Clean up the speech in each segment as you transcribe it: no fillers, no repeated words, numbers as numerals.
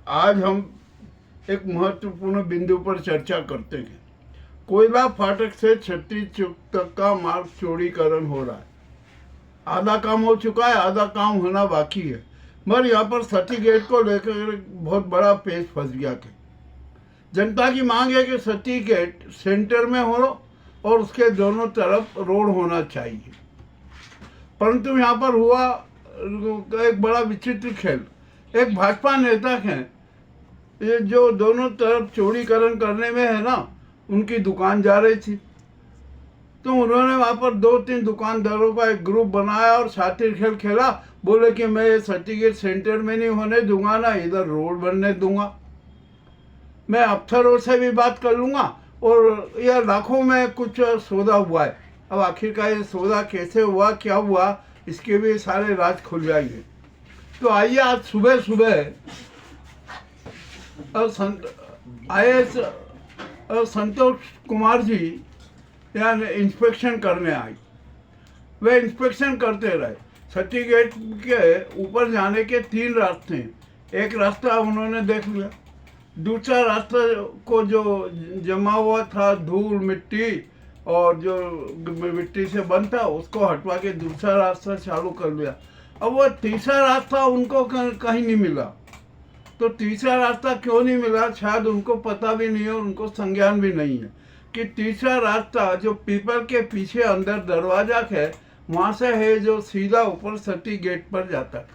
आज हम एक महत्वपूर्ण बिंदु पर चर्चा करते हैं। कोयला फाटक से छत्तीस चौक तक का मार्ग चौड़ीकरण हो रहा है। आधा काम हो चुका है, आधा काम होना बाकी है। मगर यहाँ पर सती गेट को लेकर बहुत बड़ा पेच फंस गया था। जनता की मांग है कि सती गेट सेंटर में हो और उसके दोनों तरफ रोड होना चाहिए। परंतु यहाँ पर हुआ एक बड़ा विचित्र खेल। एक भाजपा नेता हैं, ये जो दोनों तरफ चौड़ीकरण करने में है ना, उनकी दुकान जा रही थी, तो उन्होंने वहाँ पर 2-3 दुकानदारों का एक ग्रुप बनाया और शातिर खेल खेला। बोले कि मैं ये सती गेट सेंटर में नहीं होने दूंगा ना इधर रोड बनने दूंगा, मैं अफसरों से भी बात कर लूँगा और यह लाखों में कुछ सौदा हुआ है। अब आखिरकार ये सौदा कैसे हुआ, क्या हुआ, इसके भी सारे राज खुल जाएंगे। तो आइए आज सुबह सुबह IAS संतोष कुमार जी यहाँ इंस्पेक्शन करने आई। वे इंस्पेक्शन करते रहे। सती गेट के ऊपर जाने के 3 रास्ते हैं। एक रास्ता उन्होंने देख लिया, दूसरा रास्ता को जो जमा हुआ था धूल मिट्टी और जो मिट्टी से बंद था उसको हटवा के दूसरा रास्ता चालू कर लिया। अब वो तीसरा रास्ता उनको कहीं नहीं मिला। तो तीसरा रास्ता क्यों नहीं मिला, शायद उनको पता भी नहीं है, उनको संज्ञान भी नहीं है कि तीसरा रास्ता जो पीपल के पीछे अंदर दरवाजा है वहाँ से है, जो सीधा ऊपर सती गेट पर जाता है।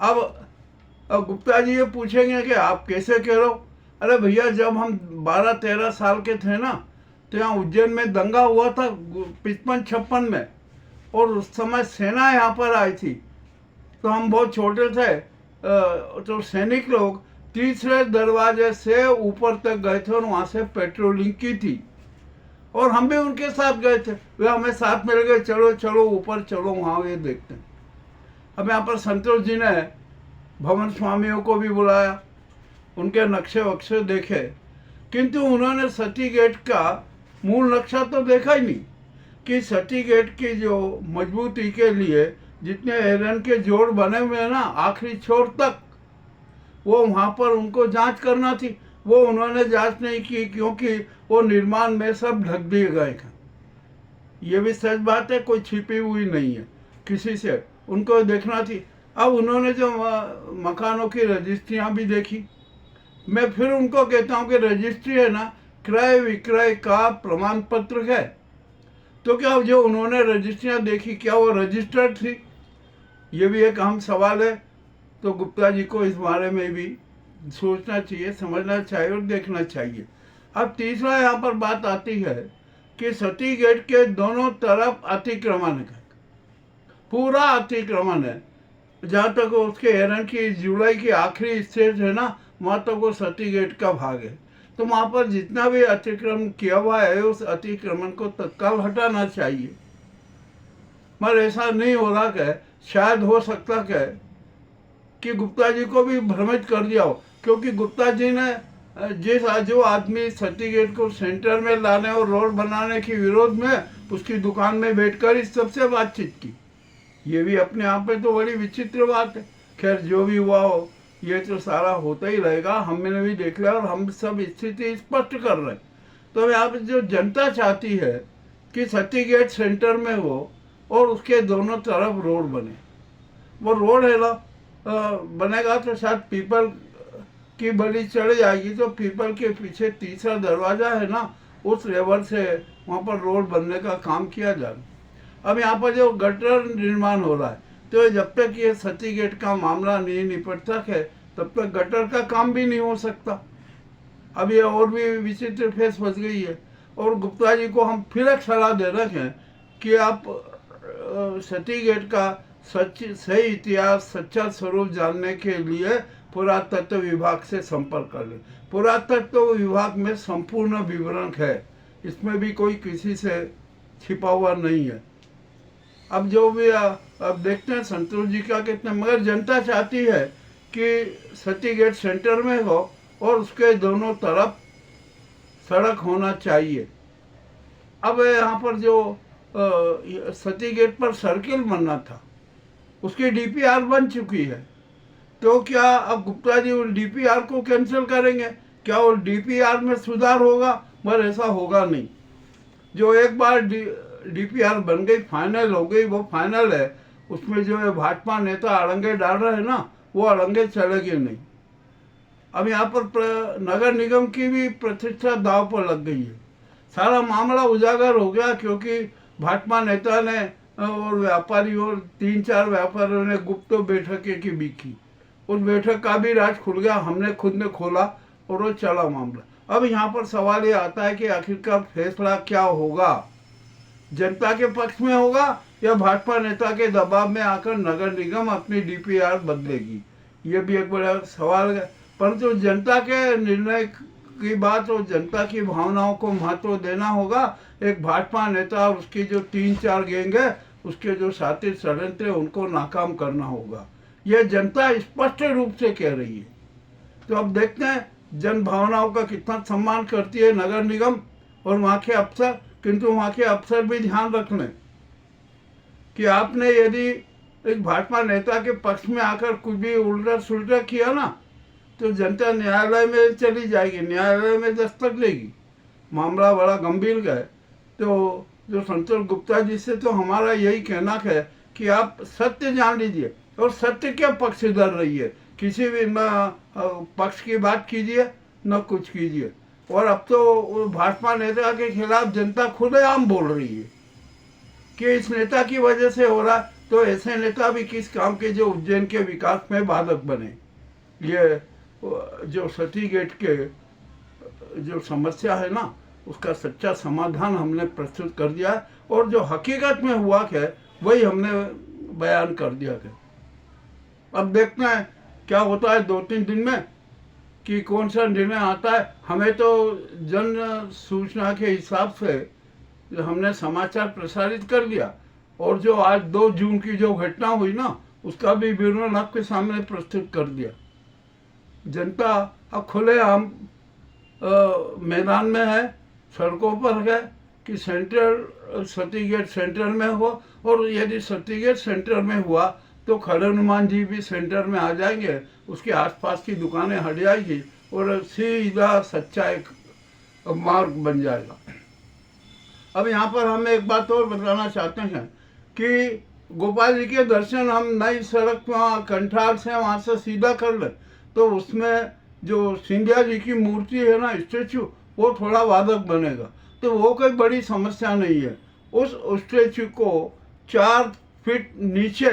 अब गुप्ता जी ये पूछेंगे कि आप कैसे कह रहे हो। अरे भैया, जब हम 12-13 साल के थे ना, तो यहाँ उज्जैन में दंगा हुआ था 55-56 में, और उस समय सेना यहाँ पर आई थी, तो हम बहुत छोटे थे। तो सैनिक लोग तीसरे दरवाजे से ऊपर तक गए थे और वहाँ से पेट्रोलिंग की थी, और हम भी उनके साथ गए थे। वे हमें साथ मिल गए, चलो चलो ऊपर चलो, वहाँ ये देखते हैं। अब यहाँ पर संतोष जी ने भवन स्वामियों को भी बुलाया, उनके नक्शे वक्शे देखे, किंतु उन्होंने सती गेट का मूल नक्शा तो देखा ही नहीं कि सती गेट की जो मजबूती के लिए जितने आयरन के जोड़ बने हुए हैं ना आखिरी छोर तक, वो वहाँ पर उनको जांच करना थी। वो उन्होंने जांच नहीं की क्योंकि वो निर्माण में सब ढक दिए गए थे। ये भी सच बात है, कोई छिपी हुई नहीं है किसी से, उनको देखना थी। अब उन्होंने जो मकानों की रजिस्ट्रियाँ भी देखी। मैं फिर उनको कहता हूँ कि रजिस्ट्री है ना, क्रय विक्रय का प्रमाण पत्र है। तो क्या जो उन्होंने रजिस्ट्रियाँ देखी, क्या वो रजिस्टर्ड थी? ये भी एक अहम सवाल है। तो गुप्ता जी को इस बारे में भी सोचना चाहिए, समझना चाहिए और देखना चाहिए। अब तीसरा यहाँ पर बात आती है कि सती गेट के दोनों तरफ अतिक्रमण है, पूरा अतिक्रमण है। जहाँ तक उसके एरन की जुलाई की आखिरी स्टेज है ना, वहाँ तक वो सती गेट का भाग है। तो वहाँ पर जितना भी अतिक्रमण किया हुआ है उस अतिक्रमण को तत्काल हटाना चाहिए। मगर ऐसा नहीं हो रहा है। शायद हो सकता है कि गुप्ता जी को भी भ्रमित कर दिया हो, क्योंकि गुप्ता जी ने जो आदमी सती गेट को सेंटर में लाने और रोड बनाने के विरोध में उसकी दुकान में बैठकर इस सबसे बातचीत की। ये भी अपने आप में तो बड़ी विचित्र बात है। खैर, जो भी हुआ हो, ये तो सारा होता ही रहेगा। हमने भी देख लिया और हम सब स्थिति स्पष्ट कर रहे हैं। तो यहाँ पे जो जनता चाहती है कि सती गेट सेंटर में हो और उसके दोनों तरफ रोड बने, वो रोड है ना बनेगा तो शायद पीपल की बलि चढ़ जाएगी। तो पीपल के पीछे तीसरा दरवाजा है ना, उस लेवल से वहाँ पर रोड बनने का काम किया जाए। अब यहाँ पर जो गटर निर्माण हो रहा है, तो जब तक ये सती गेट का मामला नहीं निपटता है तब तक गटर का काम भी नहीं हो सकता। अब ये और भी विचित्र फेस फंस गई है। और गुप्ता जी को हम फिर एक सलाह दे रहे हैं कि आप सती गेट का सही इतिहास, सच्चा स्वरूप जानने के लिए पुरातत्व विभाग से संपर्क कर लें। पुरातत्व विभाग में संपूर्ण विवरण है, इसमें भी कोई किसी से छिपा हुआ नहीं है। अब जो भी अब देखते हैं संतोष जी का कितना, मगर जनता चाहती है कि सती गेट सेंटर में हो और उसके दोनों तरफ सड़क होना चाहिए। अब यहाँ पर जो सती गेट पर सर्किल बनना था, उसकी DPR बन चुकी है। तो क्या अब गुप्ता जी उस डीपीआर को कैंसिल करेंगे? क्या वो डीपीआर में सुधार होगा? मगर ऐसा होगा नहीं। जो एक बार डीपीआर बन गई, फाइनल हो गई, वो फाइनल है। उसमें जो है भाजपा नेता अड़ंगे डाल रहे हैं ना, वो अड़ंगे चलेगी नहीं। अब यहाँ पर नगर निगम की भी प्रतिष्ठा दांव पर लग गई है। सारा मामला उजागर हो गया क्योंकि भाजपा नेता ने और व्यापारी और 3-4 व्यापारियों ने गुप्त बैठकें की भी की। उस बैठक का भी राज खुल गया, हमने खुद ने खोला और वो चला मामला। अब यहाँ पर सवाल ये आता है कि आखिरकार फैसला क्या होगा? जनता के पक्ष में होगा या भाजपा नेता के दबाव में आकर नगर निगम अपनी डीपीआर बदलेगी? ये भी एक बड़ा सवाल है। परंतु जनता के निर्णय की बात और जनता की भावनाओं को महत्व देना होगा। एक भाजपा नेता और उसकी जो 3-4 गैंग है, उसके जो साथी षड्यंत्र है, उनको नाकाम करना होगा। यह जनता स्पष्ट रूप से कह रही है। तो अब देखते हैं जन भावनाओं का कितना सम्मान करती है नगर निगम और वहाँ के अफसर। किंतु वहाँ के अफसर भी ध्यान रख लें कि आपने यदि एक भाजपा नेता के पक्ष में आकर कुछ भी उल्टा सुल्टा किया ना, तो जनता न्यायालय में चली जाएगी, न्यायालय में दस्तक देगी। मामला बड़ा गंभीर है। तो जो संतोष गुप्ता जी से तो हमारा यही कहना है कि आप सत्य जान लीजिए और सत्य के पक्ष इधर रहिए। किसी भी न पक्ष की बात कीजिए न कुछ कीजिए। और अब तो भाजपा नेता के खिलाफ जनता खुलेआम बोल रही है कि इस नेता की वजह से हो रहा। तो ऐसे नेता भी किस काम के जो उज्जैन के विकास में बाधक बने। ये जो सती गेट के जो समस्या है ना, उसका सच्चा समाधान हमने प्रस्तुत कर दिया है और जो हकीकत में हुआ है वही हमने बयान कर दिया है। अब देखना है क्या होता है 2-3 दिन में कि कौन सा निर्णय आता है। हमें तो जन सूचना के हिसाब से जो हमने समाचार प्रसारित कर दिया और जो आज 2 जून की जो घटना हुई ना, उसका भी विवरण आपके सामने प्रस्तुत कर दिया। जनता अब खुलेआम मैदान में है, सड़कों पर है कि सेंट्रल सती गेट सेंटर में हो। और यदि सती गेट सेंटर में हुआ तो खड़े हनुमान जी भी सेंटर में आ जाएंगे, उसके आसपास की दुकानें हट जाएगी और सीधा सच्चा एक मार्ग बन जाएगा। अब यहाँ पर हम एक बात और बताना चाहते हैं कि गोपाल जी के दर्शन हम नई सड़क वहाँ कंठार से वहाँ से सीधा कर लें तो उसमें जो सिंधिया जी की मूर्ति है ना, स्टेचू, वो थोड़ा वादक बनेगा। तो वो कोई बड़ी समस्या नहीं है। उस स्टेचू को 4 फीट नीचे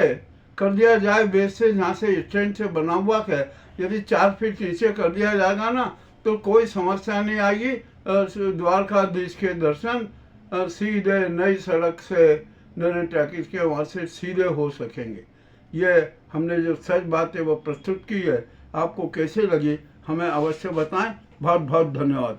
कर दिया जाए बेस से, जहाँ से स्टैंड से बना हुआ है। यदि 4 फीट नीचे कर दिया जाएगा ना तो कोई समस्या नहीं आएगी। द्वारकाधीश के दर्शन सीधे नई सड़क से नरेंद्र टैकिस के वहाँ से सीधे हो सकेंगे। ये हमने जो सच बात है वो प्रस्तुत की है। आपको कैसे लगी हमें अवश्य बताएं। बहुत बहुत धन्यवाद।